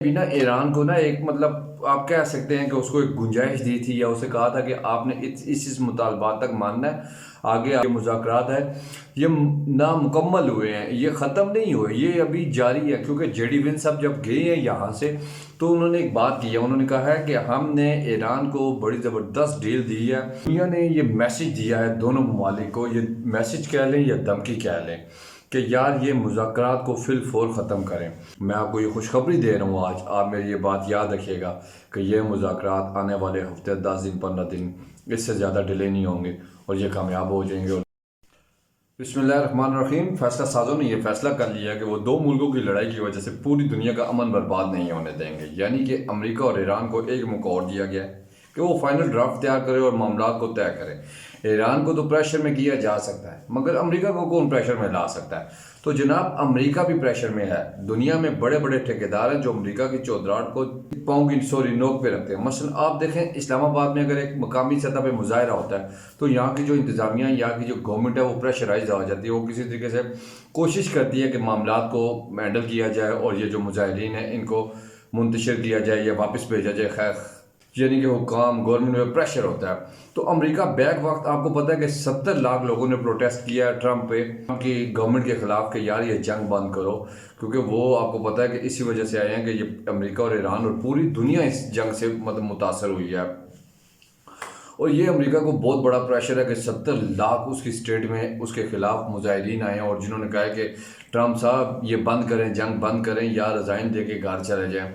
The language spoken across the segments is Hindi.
अभी ना ईरान को ना एक मतलब आप कह सकते हैं कि उसको एक गुंजाइश दी थी या उसे कहा था कि आपने इस मुतालबात तक मानना है। आगे आगे मुज़ाकरात है, ये ना मुकम्मल हुए हैं, ये ख़त्म नहीं हुए, ये अभी जारी है। क्योंकि जेडी विंस साहब जब गए हैं यहाँ से तो उन्होंने एक बात की है, उन्होंने कहा है कि हमने ईरान को बड़ी ज़बरदस्त डील दी है। दुनिया ने ये मैसेज दिया है दोनों ममालिक को, ये मैसेज कह लें या धमकी कह लें कि यार ये मुज़ाकरात को फिल फोर ख़त्म करें। मैं आपको ये खुशखबरी दे रहा हूँ आज, आप मेरी ये बात याद रखिएगा कि ये मुज़ाकरात आने वाले हफ्ते 10 दिन 15 दिन इससे ज़्यादा डिले नहीं होंगे और ये कामयाब हो जाएंगे। बिस्मिल्लाहिर्रहमानिर्रहीम। फैसला साजों ने यह फैसला कर लिया कि वो दो मुल्कों की लड़ाई की वजह से पूरी दुनिया का अमन बर्बाद नहीं होने देंगे। यानी कि अमेरिका और ईरान को एक मौका और दिया गया है कि वो फाइनल ड्राफ्ट तैयार करे और मामला को तय करे। ईरान को तो प्रेशर में किया जा सकता है, मगर अमेरिका को कौन प्रेशर में ला सकता है? तो जनाब अमेरिका भी प्रेशर में है। दुनिया में बड़े बड़े ठेकेदार हैं जो अमेरिका की चौधराहट को पाँव की सॉरी नोक पे रखते हैं। मसलन आप देखें, इस्लामाबाद में अगर एक मकामी सतह पे मुजाहरा होता है तो यहाँ की जो इंतजामिया, यहाँ की जो गवर्नमेंट है वो प्रेशराइज हो जाती है। वो किसी तरीके से कोशिश करती है कि मामला को हैंडल किया जाए और ये जो मुजाहिरीन हैं इनको मुंतशिर किया जाए या वापस भेजा जाए। खैर, यानी कि हुकाम गवर्नमेंट में प्रेशर होता है। तो अमेरिका बैक वक्त आपको पता है कि 70 लाख लोगों ने प्रोटेस्ट किया है ट्रंप पे, की गवर्नमेंट के खिलाफ कि यार ये जंग बंद करो। क्योंकि वो आपको पता है कि इसी वजह से आए हैं कि ये अमेरिका और ईरान और पूरी दुनिया इस जंग से मतलब मुतासर हुई है। और ये अमेरिका को बहुत बड़ा प्रेशर है कि 70 लाख उसकी स्टेट में उसके खिलाफ मुजाहिदीन आए हैं और जिन्होंने कहा है कि ट्रंप साहब ये बंद करें, जंग बंद करें या रिज़ाइन दे के घर चले जाएं।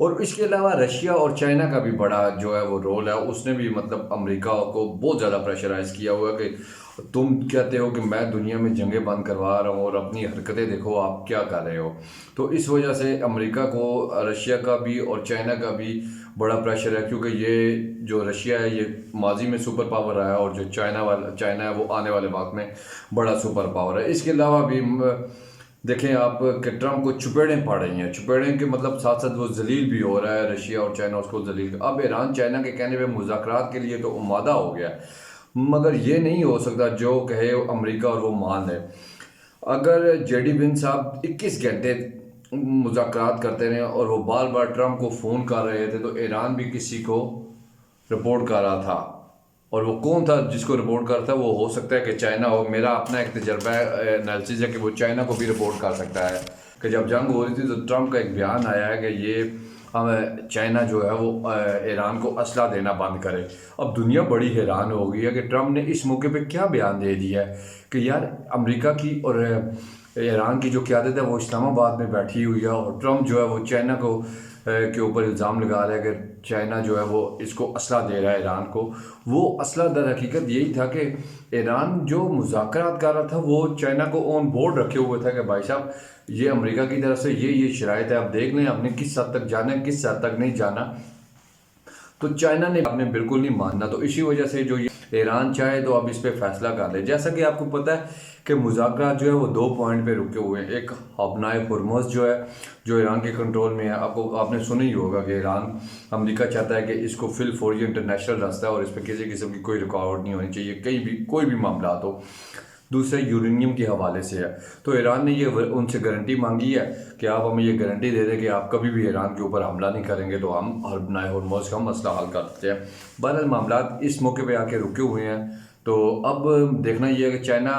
और इसके अलावा रशिया और चाइना का भी बड़ा जो है वो रोल है। उसने भी मतलब अमेरिका को बहुत ज़्यादा प्रेशराइज किया हुआ है कि तुम कहते हो कि मैं दुनिया में जंगें बंद करवा रहा हूँ और अपनी हरकतें देखो आप क्या कर रहे हो। तो इस वजह से अमेरिका को रशिया का भी और चाइना का भी बड़ा प्रेशर है। क्योंकि ये जो रशिया है ये माजी में सुपर पावर रहा है और जो चाइना है वो आने वाले वक्त में बड़ा सुपर पावर है। इसके अलावा भी देखें आप कि ट्रंप को चुपेड़ें पड़ रही हैं। चुपेड़ें के मतलब साथ साथ वो जलील भी हो रहा है, रशिया और चाइना उसको जलील। अब ईरान चाइना के कहने पे मुज़ाकरात के लिए तो आमादा हो गया है, मगर ये नहीं हो सकता जो कहे अमेरिका और वो मान ले। अगर जेडी विंस साहब 21 घंटे मुज़ाकरात करते रहे और वो बार बार ट्रंप को फ़ोन कर रहे थे तो ईरान भी किसी को रिपोर्ट कर रहा था। और वो कौन था जिसको रिपोर्ट करता है? वो हो सकता है कि चाइना हो। मेरा अपना एक तजर्बा एनालिसिस है कि वो चाइना को भी रिपोर्ट कर सकता है कि जब जंग हो रही थी तो ट्रंप का एक बयान आया है कि ये चाइना जो है वो ईरान को असला देना बंद करे। अब दुनिया बड़ी हैरान हो गई है कि ट्रंप ने इस मौके पे क्या बयान दे दिया है कि यार अमेरिका की और ईरान की जो क़यादत है वो इस्लामाबाद में बैठी हुई है और ट्रंप जो है वो चाइना को के ऊपर इल्ज़ाम लगा रहा है कि चाइना जो है वो इसको असला दे रहा है ईरान को। वो असला दर हकीकत यही था कि ईरान जो मुज़ाकरात कर रहा था वो चाइना को ऑन बोर्ड रखे हुए था कि भाई साहब ये अमेरिका की तरफ से ये शराइत है, आप देख लें आपने किस हद तक जाना है किस हद तक नहीं जाना। तो चाइना ने आपने बिल्कुल नहीं मानना। तो इसी वजह से जो ये ईरान चाहे तो अब इस पर फैसला कर ले। जैसा कि आपको पता है कि मुज़ाकरात जो है वो 2 पॉइंट पे रुके हुए हैं। एक हबनाए हुर्मुज़ जो है जो ईरान के कंट्रोल में है। आपने सुना ही होगा कि ईरान अमेरिका चाहता है कि इसको फिल फॉर ये इंटरनेशनल रास्ता है और इस पर किसी किस्म की कोई रुकावट नहीं होनी चाहिए कहीं भी कोई भी मामला हो। दूसरा यूरेनियम के हवाले से है। तो ईरान ने ये उनसे गारंटी मांगी है कि आप हमें ये गारंटी दे दें कि आप कभी भी ईरान के ऊपर हमला नहीं करेंगे तो हम हबनाए हुर्मुज़ का मसला हल कर देते हैं। बहरहाल मामला इस मौके पे आके रुके हुए हैं। तो अब देखना ये है कि चाइना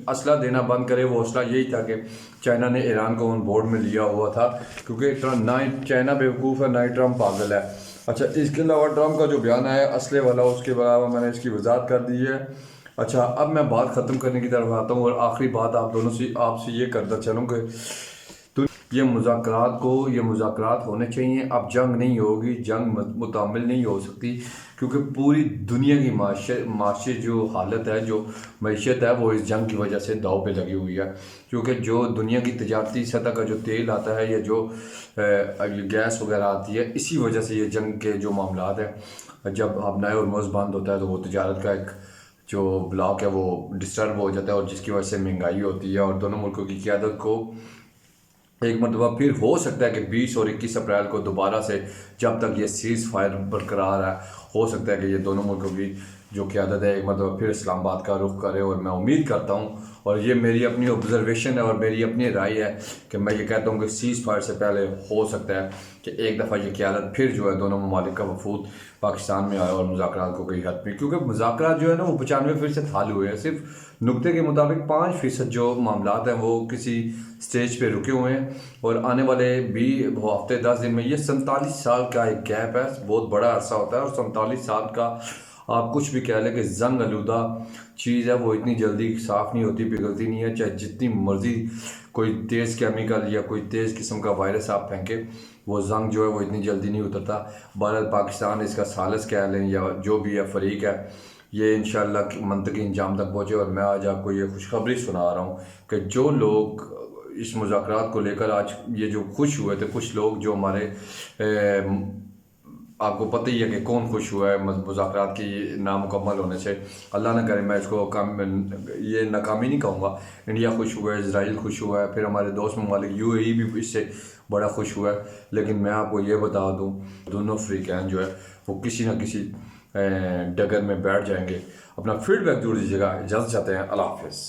असला देना बंद करे। वो असला यही था कि चाइना ने ईरान को ऑन बोर्ड में लिया हुआ था क्योंकि ना ही चाइना बेवकूफ़ है ना ही ट्रंप पागल है। अच्छा, इसके अलावा ट्रंप का जो बयान आया असले वाला उसके अलावा मैंने इसकी वजाहत कर दी है। अच्छा, अब मैं बात ख़त्म करने की तरफ आता हूँ और आखिरी बात आप दोनों से आपसे ये करता चलूँ कि तो ये मुज़ाकरात होने चाहिए। अब जंग नहीं होगी, जंग मुतामिल नहीं हो सकती क्योंकि पूरी दुनिया की माशी जो हालत है, जो मैशियत है वो इस जंग की वजह से दाव पे लगी हुई है। क्योंकि जो दुनिया की तजारती सतह का जो तेल आता है या जो गैस वगैरह आती है, इसी वजह से ये जंग के जो मामलात हैं, जब हबनाए हुर्मुज़ बंद होता है तो वो तजारत का एक जो ब्लॉक है वो डिस्टर्ब हो जाता है और जिसकी वजह से महंगाई होती है और दोनों मुल्कों की क़यादत को एक मरतबा फिर हो सकता है कि 20 और 21 अप्रैल को दोबारा से जब तक ये सीज़ फायर बरकरार है हो सकता है कि ये दोनों मुल्कों की जो क़यादत है एक मतलब फिर इस्लामाबाद का रुख करे। और मैं उम्मीद करता हूँ, और ये मेरी अपनी ऑब्जर्वेशन है और मेरी अपनी राय है, कि मैं ये कहता हूँ कि सीज़ फायर से पहले हो सकता है कि एक दफ़ा ये क़यादत फिर जो है दोनों ममालिक का वफूद पाकिस्तान में आए और मुज़ाकरात को कई हद पे, क्योंकि मुज़ाकरात जो है ना वो 95% हाल हुए हैं। सिर्फ नुक्ते के मुताबिक 5% जो मामलात हैं वो किसी स्टेज पे रुके हुए हैं, और आने वाले भी वो हफ्ते 10 दिन में, ये 47 साल का एक गैप है, बहुत बड़ा अरसा होता है। और 47 साल का आप कुछ भी कह लें कि जंग आलूदा चीज़ है, वो इतनी जल्दी साफ़ नहीं होती, पिघलती नहीं है, चाहे जितनी मर्जी कोई तेज़ केमिकल या कोई तेज़ किस्म का वायरस आप फेंके, वो जंग जो है वो इतनी जल्दी नहीं उतरता। बहरहाल पाकिस्तान इसका सालिस कह लें या जो भी है फरीक है, ये इंशाल्लाह मंतकी इंजाम तक पहुँचे। और मैं आज आपको ये खुशखबरी सुना रहा हूँ कि जो लोग इस मुज़ाकरात को लेकर आज ये जो खुश हुए थे, कुछ लोग जो हमारे आपको पता ही है कि कौन खुश हुआ है मुज़ाकरात की नामुकम्मल होने से। अल्लाह न करे मैं इसको ये नाकामी नहीं कहूँगा। इंडिया खुश हुआ है, इजराइल खुश हुआ है, फिर हमारे दोस्त ममालिक UAE भी इससे बड़ा खुश हुआ है। लेकिन मैं आपको ये बता दूँ, दोनों अफ्रीकैन जो है वो किसी न किसी डगर में बैठ जाएंगे। अपना फीडबैक जरूर दीजिएगा। इजाज़त चाहते हैं। अल्लाह हाफ़िज़।